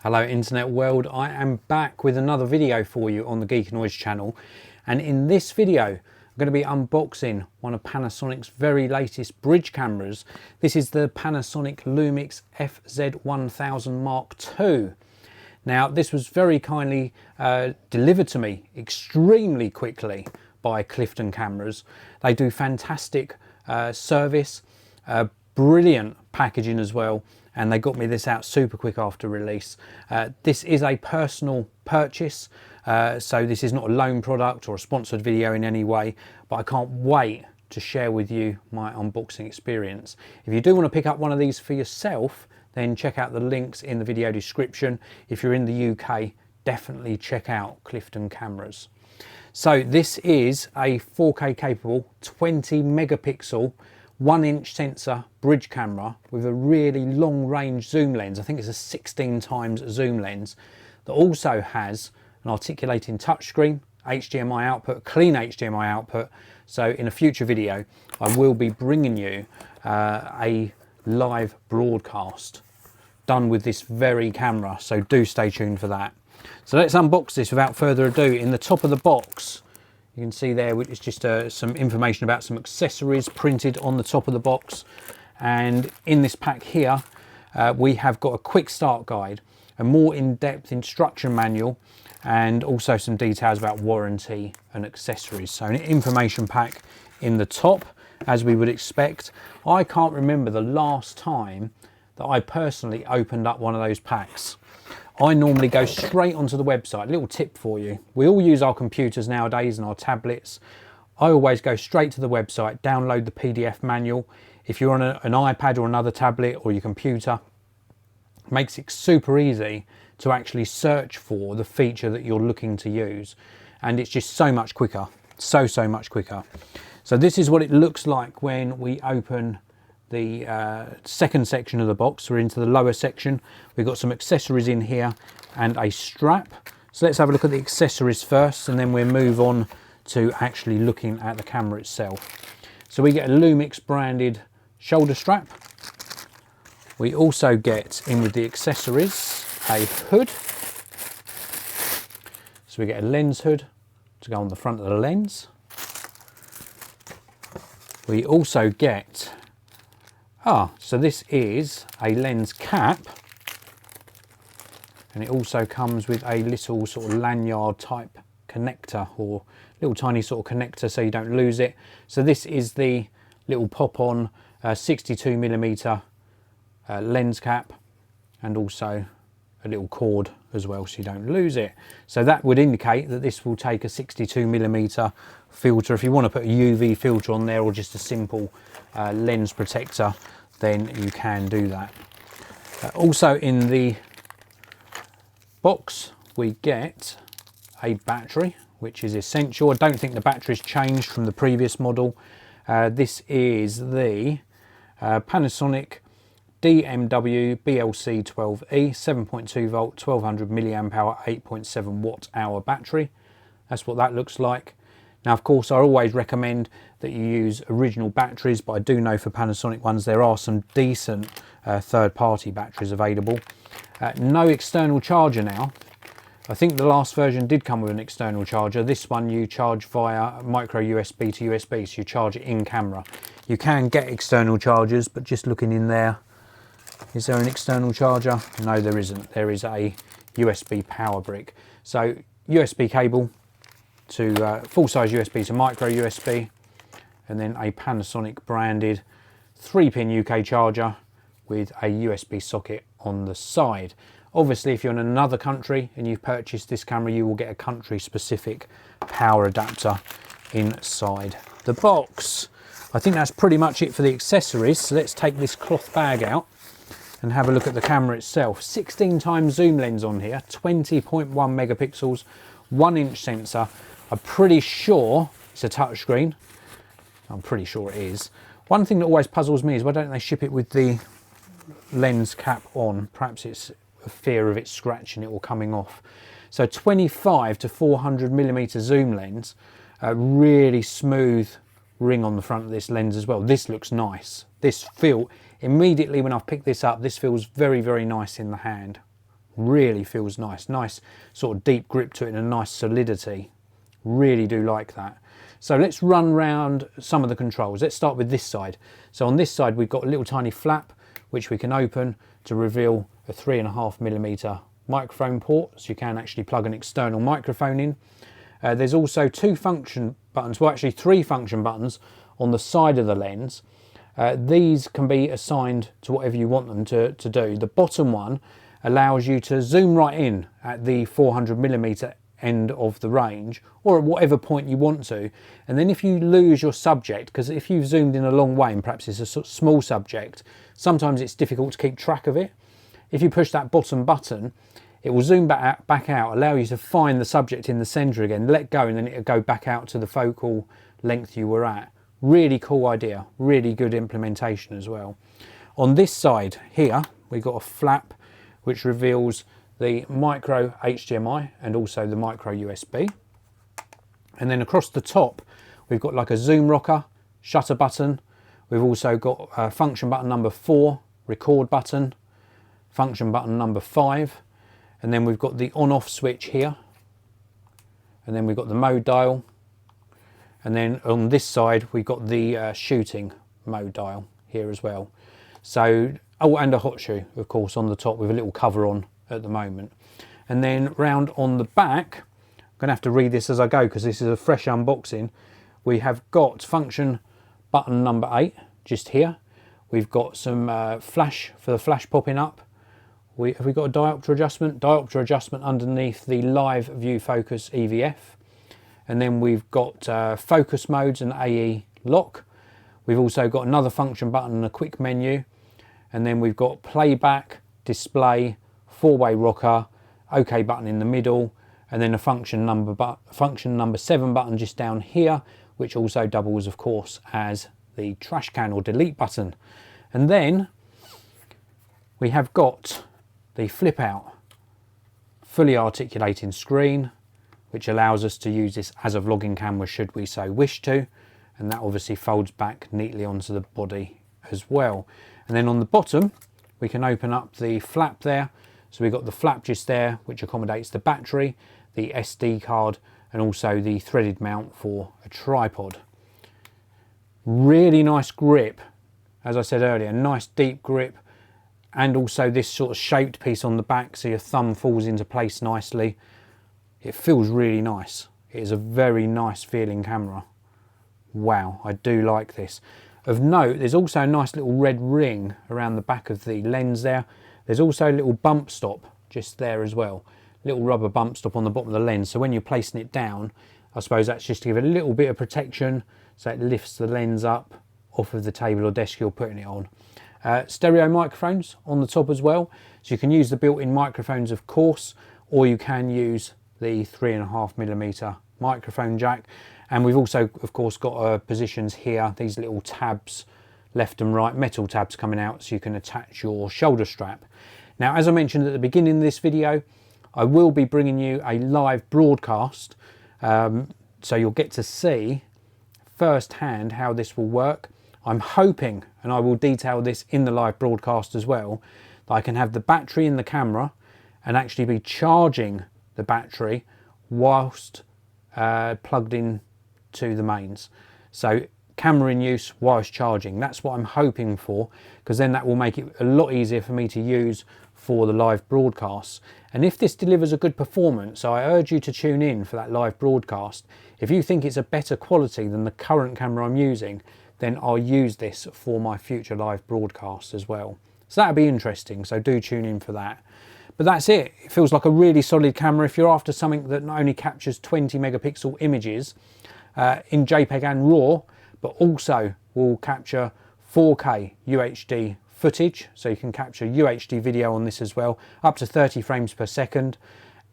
Hello internet world, I am back with another video for you on the Geekanoids channel, and in this video I'm going to be unboxing one of Panasonic's very latest bridge cameras. This is the Panasonic Lumix FZ1000 Mark II. Now this was very kindly delivered to me extremely quickly by Clifton Cameras. They do fantastic service, brilliant packaging as well, and they got me this out super quick after release. This is a personal purchase, so this is not a loan product or a sponsored video in any way, but I can't wait to share with you my unboxing experience. If you do want to pick up one of these for yourself, then check out the links in the video description. If you're in the UK, definitely check out Clifton Cameras. So this is a 4K capable 20 megapixel 1-inch sensor bridge camera with a really long range zoom lens. I think it's a 16 times zoom lens that also has an articulating touchscreen, HDMI output, clean HDMI output. So in a future video I will be bringing you a live broadcast done with this very camera, so do stay tuned for that. So let's unbox this without further ado. In the top of the box you can see there, which is just some information about some accessories printed on the top of the box. And in this pack here, we have got a quick start guide, a more in-depth instruction manual, and also some details about warranty and accessories. So an information pack in the top, as we would expect. I can't remember the last time that I personally opened up one of those packs. I normally go straight onto the website. A little tip for you. We all use our computers nowadays and our tablets. I always go straight to the website, download the PDF manual. If you're on an iPad or another tablet or your computer, it makes it super easy to actually search for the feature that you're looking to use. And it's just so much quicker, so much quicker. So this is what it looks like when we open the second section of the box. We're into the lower section. We've got some accessories in here and a strap. So let's have a look at the accessories first, and then we'll move on to actually looking at the camera itself. So we get a Lumix branded shoulder strap. We also get in with the accessories a hood. So we get a lens hood to go on the front of the lens. We also get so this is a lens cap, and it also comes with a little sort of lanyard type connector, or little tiny sort of connector so you don't lose it. So this is the little pop-on 62mm lens cap, and also a little cord as well so you don't lose it. So that would indicate that this will take a 62mm filter. If you want to put a UV filter on there or just a simple lens protector, then you can do that. Also in the box we get a battery, which is essential. I don't think the battery's changed from the previous model. This is the Panasonic DMW BLC 12E 7.2 volt 1200 milliamp hour 8.7 watt hour battery. That's what that looks like. Now of course I always recommend that you use original batteries, but I do know for Panasonic ones there are some decent third-party batteries available. No external charger now. I think the last version did come with an external charger. This one you charge via micro USB to USB, so you charge it in camera. You can get external chargers, but just looking in there, is there an external charger? No, there isn't. There is a USB power brick. So USB cable to full-size USB to micro USB, and then a Panasonic branded 3-pin UK charger with a USB socket on the side. Obviously if you're in another country and you've purchased this camera, you will get a country specific power adapter inside the box. I think that's pretty much it for the accessories. So let's take this cloth bag out and have a look at the camera itself. 16 times zoom lens on here, 20.1 megapixels, 1-inch sensor. I'm pretty sure it's a touchscreen. I'm pretty sure it is. One thing that always puzzles me is why don't they ship it with the lens cap on? Perhaps it's a fear of it scratching it or coming off. So 25 to 400 millimeter zoom lens, a really smooth ring on the front of this lens as well. This looks nice. This immediately when I've picked this up, this feels very nice in the hand. Really feels nice. Nice sort of deep grip to it and a nice solidity. Really do like that. So let's run round some of the controls. Let's start with this side. So on this side we've got a little tiny flap which we can open to reveal a 3.5mm microphone port, so you can actually plug an external microphone in. There's also 2 function buttons, well actually 3 function buttons on the side of the lens. These can be assigned to whatever you want them to do. The bottom one allows you to zoom right in at the 400mm end of the range, or at whatever point you want to, and then if you lose your subject, because if you've zoomed in a long way and perhaps it's a sort of small subject, sometimes it's difficult to keep track of it. If you push that bottom button, it will zoom back out, allow you to find the subject in the center again, let go, and then it'll go back out to the focal length you were at. Really cool idea, really good implementation as well. On this side here we've got a flap which reveals the micro HDMI and also the micro USB. And then across the top we've got like a zoom rocker, shutter button. We've also got function button number 4, record button, function button number 5, and then we've got the on-off switch here, and then we've got the mode dial, and then on this side we've got the shooting mode dial here as well. So, oh, and a hot shoe of course on the top with a little cover on at the moment. And then round on the back, I'm going to have to read this as I go because this is a fresh unboxing. We have got function button number 8 just here. We've got some flash for the flash popping up. Have we got a diopter adjustment? Diopter adjustment underneath the live view focus EVF. And then we've got focus modes and AE lock. We've also got another function button and a quick menu. And then we've got playback, display, 4-way rocker, OK button in the middle, and then a function number 7 button just down here, which also doubles of course as the trash can or delete button. And then we have got the flip out fully articulating screen, which allows us to use this as a vlogging camera should we so wish to, and that obviously folds back neatly onto the body as well. And then on the bottom we can open up the flap there. So we've got the flap just there which accommodates the battery, the SD card, and also the threaded mount for a tripod. Really nice grip, as I said earlier, nice deep grip, and also this sort of shaped piece on the back so your thumb falls into place nicely. It feels really nice. It is a very nice feeling camera. Wow, I do like this. Of note, there's also a nice little red ring around the back of the lens there. There's also a little bump stop just there as well. Little rubber bump stop on the bottom of the lens. So when you're placing it down, I suppose that's just to give it a little bit of protection so it lifts the lens up off of the table or desk you're putting it on. Stereo microphones on the top as well. So you can use the built-in microphones of course, or you can use the 3.5mm microphone jack. And we've also of course got positions here, these little tabs left and right, metal tabs coming out so you can attach your shoulder strap. Now as I mentioned at the beginning of this video, I will be bringing you a live broadcast, so you'll get to see firsthand how this will work. I'm hoping, and I will detail this in the live broadcast as well, that I can have the battery in the camera and actually be charging the battery whilst plugged in to the mains. So camera in use whilst charging, that's what I'm hoping for, because then that will make it a lot easier for me to use for the live broadcasts. And if this delivers a good performance, so I urge you to tune in for that live broadcast. If you think it's a better quality than the current camera I'm using, then I'll use this for my future live broadcasts as well. So that'll be interesting, so do tune in for that. But that's it. It feels like a really solid camera. If you're after something that not only captures 20 megapixel images in JPEG and RAW, but also will capture 4K UHD footage, so you can capture UHD video on this as well, up to 30 frames per second,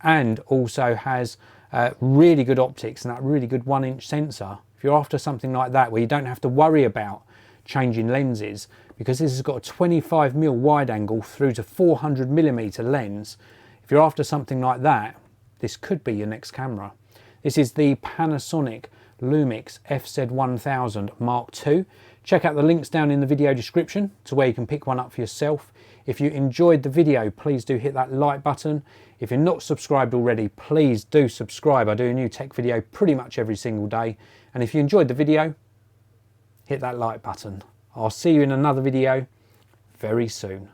and also has really good optics and that really good 1-inch sensor. If you're after something like that where you don't have to worry about changing lenses, because this has got a 25mm wide angle through to 400mm lens, if you're after something like that, this could be your next camera. This is the Panasonic Lumix FZ1000 II. Check out the links down in the video description to where you can pick one up for yourself. If you enjoyed the video, please do hit that like button. If you're not subscribed already, please do subscribe. I do a new tech video pretty much every single day. And if you enjoyed the video, hit that like button. I'll see you in another video very soon.